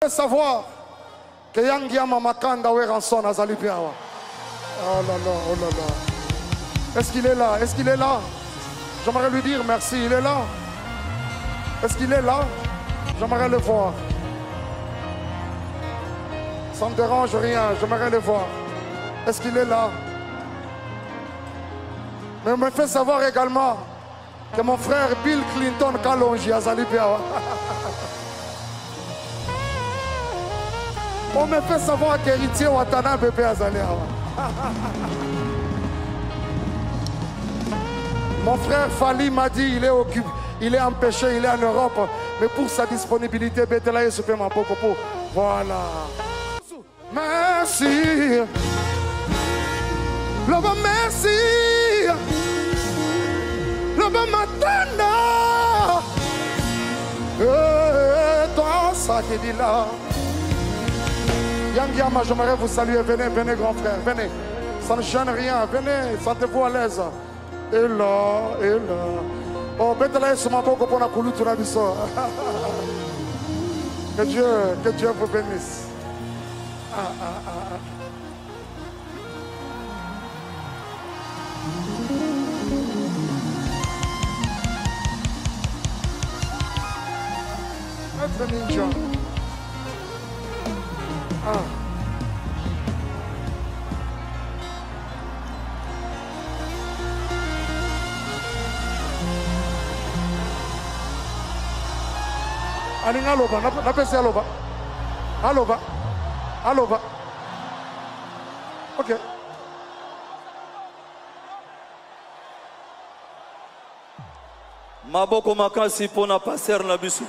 fait savoir que Yangiama Makanda Weranson a Zalipiawa. Oh là là, oh là là. Est-ce qu'il est là? Est-ce qu'il est là? J'aimerais lui dire merci, il est là. Est-ce qu'il est là? J'aimerais le voir. Ça ne me dérange rien, j'aimerais le voir. Est-ce qu'il est là? Mais il me fait savoir également que mon frère Bill Clinton Kalonji a Zalipiawa. On me fait savoir qu'héritier Watanabe Bébé a Zalipiawa. Mon frère Fali m'a dit il est occupé, il est empêché, il est en Europe. Mais pour sa disponibilité, Betelaye se fait ma popo. Voilà. Merci. Loba merci. Loba matanda. Toi, ça qui dit là. Yangiama, j'aimerais vous saluer. Venez, venez, grand frère, venez. Ça ne gêne rien. Venez, sentez-vous à l'aise. Et là, et là. Oh, Betelaye se m'a beaucoup pour la coulou tout la biso. Que Dieu vous bénisse. Maître Ninja. Alinga aloba, napesi aloba. Aloba. Aloba. Ok. Maboko makasi pona passer na biso.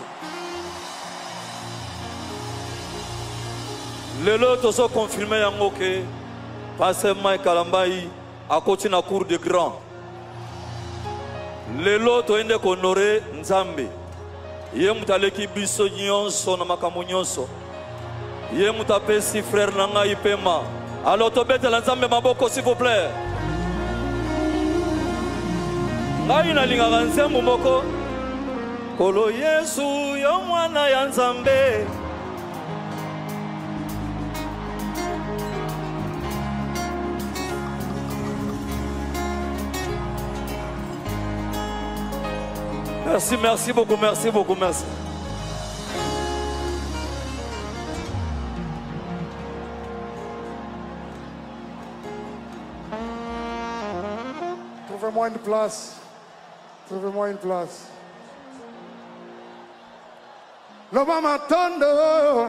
Lelo tozo confirmer yango ke passer Mike Kalambai akoti na cour de grand. Lelo to ende ko honorer Nzambe. Ye mutaleki biso nyonso na makambo nyonso. Ye mutapesi frère nanga ipema. Alors to betela Nzambe maboko s'il vous plaît. Ngai na lingaka nzembo moko. Kolo Yesu yo mwana ya Nzambe. Merci, merci beaucoup, merci beaucoup, merci. Trouvez-moi une place. Trouvez-moi une place. L'Obama Tondo.